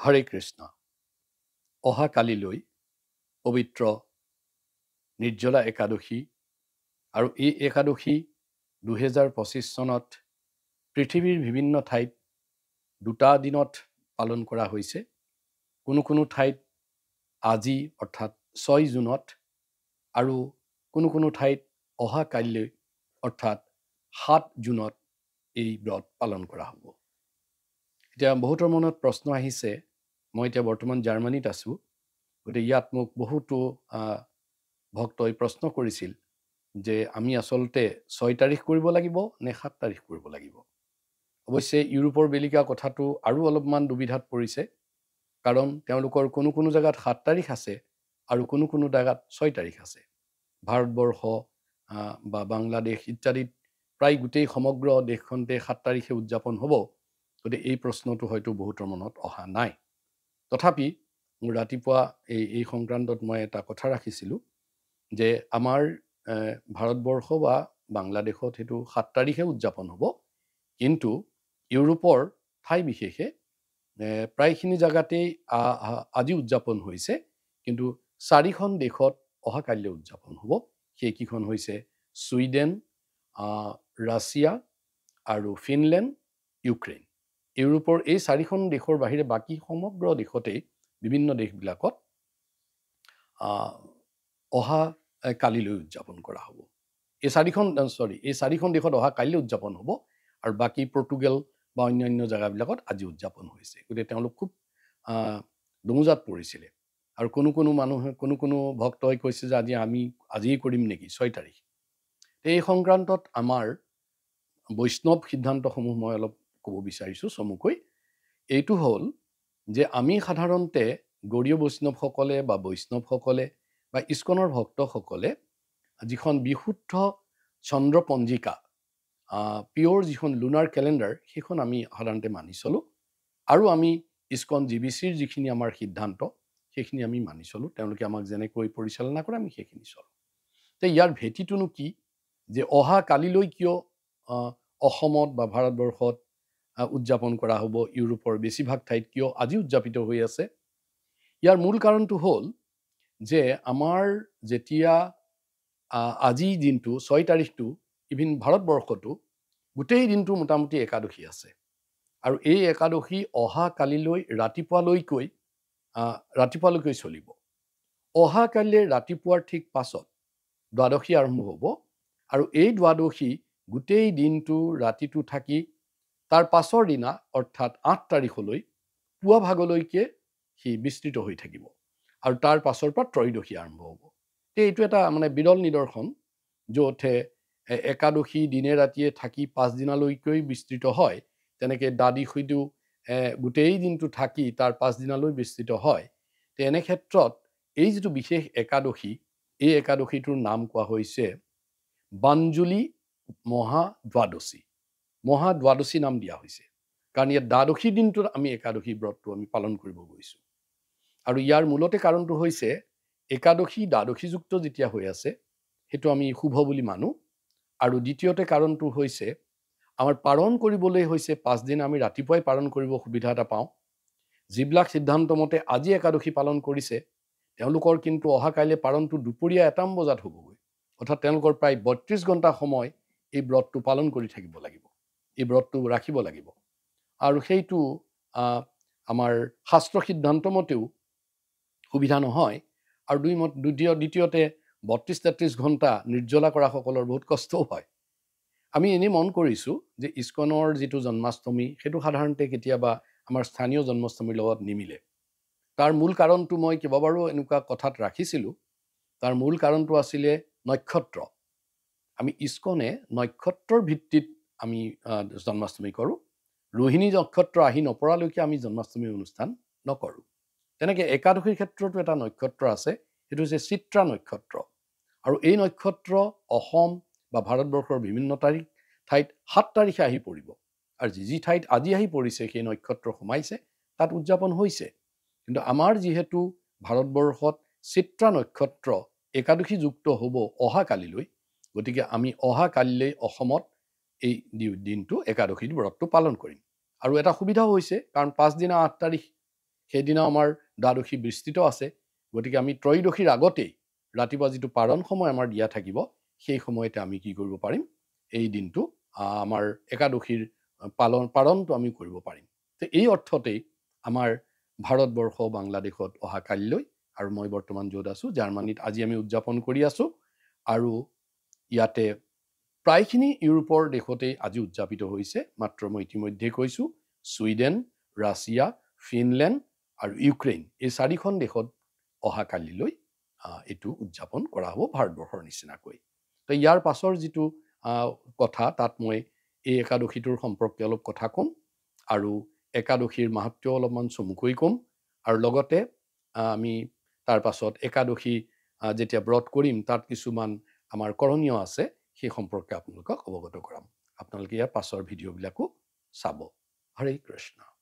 হৰে কৃষ্ণ। অহা কালিলৈ পবিত্ৰ নিৰ্জলা একাদশী আৰু এই একাদশী 2025 চনত পৃথিৱীৰ বিভিন্ন ঠাইত দুটা দিনত পালন কৰা হৈছে। কোনো কোনো ঠাইত আজি অৰ্থাৎ 6 জুনত আৰু কোনো ঠাইত অহা কাইলৈ অৰ্থাৎ 7 জুনত এই ব্ৰত পালন কৰা হ'ব। এতিয়া বহুতৰ মনত প্ৰশ্ন আহিছে, মই এতিয়া বৰ্তমান জাৰ্মানীত আছোঁ, গতিকে ইয়াত মোক বহুতো ভক্তই প্ৰশ্ন কৰিছিল যে আমি আচলতে 6 তাৰিখ কৰিব লাগিব নে 7 তাৰিখ কৰিব লাগিব। অৱশ্যে ইউৰোপৰ বেলিকা কথাটো আৰু অলপমান দুবিধাত পৰিছে, কাৰণ তেওঁলোকৰ কোনো জেগাত 7 তাৰিখ আছে আৰু কোনো জেগাত 6 তাৰিখ আছে। ভাৰতবৰ্ষ বা বাংলাদেশ ইত্যাদিত প্ৰায় গোটেই সমগ্ৰ দেশখনতে 7 তাৰিখে উদযাপন হ'ব। গতিকে এই প্ৰশ্নটো হয়তো বহুতৰ মনত অহা নাই। তথাপি মোৰ ৰাতিপুৱা এই সংক্ৰান্তত মই এটা কথা ৰাখিছিলোঁ যে আমাৰ ভাৰতবৰ্ষ বা বাংলাদেশত সেইটো 7 তাৰিখে উদযাপন হ'ব, কিন্তু ইউৰোপৰ ঠাই বিশেষে প্ৰায়খিনি জেগাতেই আজি উদযাপন হৈছে, কিন্তু 4খন দেশত অহা কাইলৈ উদযাপন হ'ব। সেইকেইখন হৈছে ছুইডেন, ৰাছিয়া আৰু ফিনলেণ্ড, ইউক্ৰেইন। ইউৰোপৰ এই 4খন দেশৰ বাহিৰে বাকী সমগ্ৰ দেশতেই বিভিন্ন দেশবিলাকত অহা কালিলৈ উদযাপন কৰা হ'ব। এই 4খন দেশত অহা কাইলৈ উদযাপন হ'ব আৰু বাকী পৰ্তুগাল বা অন্যান্য জেগাবিলাকত আজি উদযাপন হৈছে। গতিকে তেওঁলোক খুব দোমোজাত পৰিছিলে আৰু কোনো মানুহে কোনো ভক্তই কৈছে যে আমি আজিয়ে কৰিম নেকি 6 তাৰিখ। এই সংক্ৰান্তত আমাৰ বৈষ্ণৱ সিদ্ধান্তসমূহ মই অলপ ক'ব বিচাৰিছোঁ চমুকৈ। এইটো হ'ল যে আমি সাধাৰণতে গৌড়ীয় বৈষ্ণৱসকলে বা বৈষ্ণৱসকলে বা ইস্কনৰ ভক্তসকলে যিখন বিশুদ্ধ চন্দ্ৰ পঞ্জিকা, পিয়ৰ যিখন লুনাৰ কেলেণ্ডাৰ, সেইখন আমি সাধাৰণতে মানি চলোঁ আৰু আমি ইস্কন GBCৰ যিখিনি আমাৰ সিদ্ধান্ত সেইখিনি আমি মানি চলোঁ। তেওঁলোকে আমাক যেনেকৈ পৰিচালনা কৰে আমি সেইখিনি চলোঁ। তো ইয়াৰ ভেটিটোনো কি যে অহা কালিলৈ কিয় অসমত বা ভাৰতবৰ্ষত উদযাপন কৰা হ'ব, ইউৰোপৰ বেছিভাগ ঠাইত কিয় আজি উদযাপিত হৈ আছে? ইয়াৰ মূল কাৰণটো হ'ল যে আমাৰ যেতিয়া আজি দিনটো 6 তাৰিখটো ইভিন ভাৰতবৰ্ষতো গোটেই দিনটো মোটামুটি একাদশী আছে আৰু এই একাদশী অহা কালিলৈ ৰাতিপুৱালৈকে চলিব। অহা কালিলৈ ৰাতিপুৱাৰ ঠিক পাছত দ্বাদশী আৰম্ভ হ'ব আৰু এই দ্বাদশী গোটেই দিনটো ৰাতিটো থাকি তাৰ পাছৰ দিনা অৰ্থাৎ 8 তাৰিখলৈ পুৱা ভাগলৈকে সি বিস্তৃত হৈ থাকিব আৰু তাৰ পাছৰ পৰা ত্ৰয়োদশী আৰম্ভ হ'ব। এইটো এটা মানে বিৰল নিদৰ্শন, য'ত একাদশী দিনে ৰাতিয়ে থাকি 5 দিনালৈকৈ বিস্তৃত হয়, তেনেকৈ দ্বাদশীটো গোটেই দিনটো থাকি তাৰ 5 দিনালৈ বিস্তৃত হয়। তেনে ক্ষেত্ৰত এই যিটো বিশেষ একাদশী, এই একাদশীটোৰ নাম কোৱা হৈছে বাঞ্জুলি মহাদ্বাদশী নাম দিয়া হৈছে, কাৰণ ইয়াত দ্বাদশীৰ দিনটোত আমি একাদশী ব্ৰতটো আমি পালন কৰিব গৈছোঁ। আৰু ইয়াৰ মূলতে কাৰণটো হৈছে একাদশী দ্বাদশীযুক্ত যেতিয়া হৈ আছে সেইটো আমি শুভ বুলি মানো। আৰু দ্বিতীয়তে কাৰণটো হৈছে আমাৰ পালন কৰিবলৈ হৈছে 5 দিন আমি ৰাতিপুৱাই পালন কৰিব সুবিধা এটা পাওঁ। যিবিলাক সিদ্ধান্ত মতে আজি একাদশী পালন কৰিছে তেওঁলোকৰ কিন্তু অহা কাইলৈ পালনটো দুপৰীয়া 1টা বজাত হ'বগৈ, অৰ্থাৎ তেওঁলোকৰ প্ৰায় 32 ঘণ্টা সময় এই ব্ৰতটো পালন কৰি থাকিব লাগিব, এই ব্ৰতটো ৰাখিব লাগিব। আৰু সেইটো আমাৰ শাস্ত্ৰ সিদ্ধান্ত মতেও সুবিধা নহয়। আৰু দ্বিতীয়তে 32-33 ঘণ্টা নিৰ্জলা কৰা সকলৰ বহুত কষ্টও হয়। আমি এনেই মন কৰিছোঁ যে ইস্কনৰ যিটো জন্মাষ্টমী সেইটো সাধাৰণতে কেতিয়াবা আমাৰ স্থানীয় জন্মাষ্টমীৰ লগত নিমিলে। তাৰ মূল কাৰণটো মই কেইবাবাৰো এনেকুৱা কথাত ৰাখিছিলোঁ। তাৰ মূল কাৰণটো আছিলে নক্ষত্ৰ। আমি ইস্কনে নক্ষত্ৰৰ ভিত্তিত আমি জন্মাষ্টমী কৰোঁ। ৰোহিণী নক্ষত্ৰ আহি নপৰালৈকে আমি জন্মাষ্টমী অনুষ্ঠান নকৰোঁ। তেনেকৈ একাদশীৰ ক্ষেত্ৰতো এটা নক্ষত্ৰ আছে, সেইটো হৈছে চিত্ৰা নক্ষত্ৰ। আৰু এই নক্ষত্ৰ অসম বা ভাৰতবৰ্ষৰ বিভিন্ন ঠাইত 7 তাৰিখে আহি পৰিব আৰু যি ঠাইত আজি আহি পৰিছে সেই নক্ষত্ৰ সোমাইছে তাত উদযাপন হৈছে। কিন্তু আমাৰ যিহেতু ভাৰতবৰ্ষত চিত্ৰা নক্ষত্ৰ একাদশী যুক্ত হ'ব অহা কালিলৈ, গতিকে আমি অহা কালিলৈ অসমত এই দিনটো একাদশী ব্ৰতটো পালন কৰিম। আৰু এটা সুবিধাও হৈছে, কাৰণ 5 দিনা 8 তাৰিখ সেইদিনা আমাৰ দ্বাদশী বিস্তৃত আছে। গতিকে আমি ত্ৰয়োদশীৰ আগতেই ৰাতিপুৱা যিটো পাৰণ সময় আমাৰ দিয়া থাকিব, সেই সময়তে আমি কি কৰিব পাৰিম, এই দিনটো আমাৰ একাদশীৰ পাৰণটো আমি কৰিব পাৰিম। তো এই অৰ্থতেই আমাৰ ভাৰতবৰ্ষ বাংলাদেশত অহা কালিলৈ, আৰু মই বৰ্তমান য'ত আছোঁ জাৰ্মানীত আজি আমি উদযাপন কৰি আছোঁ, আৰু ইয়াতে প্ৰায়খিনি ইউৰোপৰ দেশতেই আজি উদযাপিত হৈছে। মাত্ৰ মই ইতিমধ্যে কৈছোঁ ছুইডেন, ৰাছিয়া, ফিনলেণ্ড আৰু ইউক্ৰেইন, এই 4খন দেশত অহা কালিলৈ এইটো উদযাপন কৰা হ'ব ভাৰতবৰ্ষৰ নিচিনাকৈ। তো ইয়াৰ পাছৰ যিটো কথা, তাত মই এই একাদশীটোৰ সম্পৰ্কে অলপ কথা ক'ম, আৰু একাদশীৰ মাহাত্ম্য অলপমান চমুকৈ ক'ম, আৰু লগতে আমি তাৰ পাছত একাদশী যেতিয়া ব্ৰত কৰিম তাত কিছুমান আমাৰ কৰণীয় আছে, সেই সম্পৰ্কে আপোনালোকক অৱগত কৰাম। আপোনালোকে ইয়াৰ পাছৰ ভিডিঅ'বিলাকো চাব। হৰে কৃষ্ণ।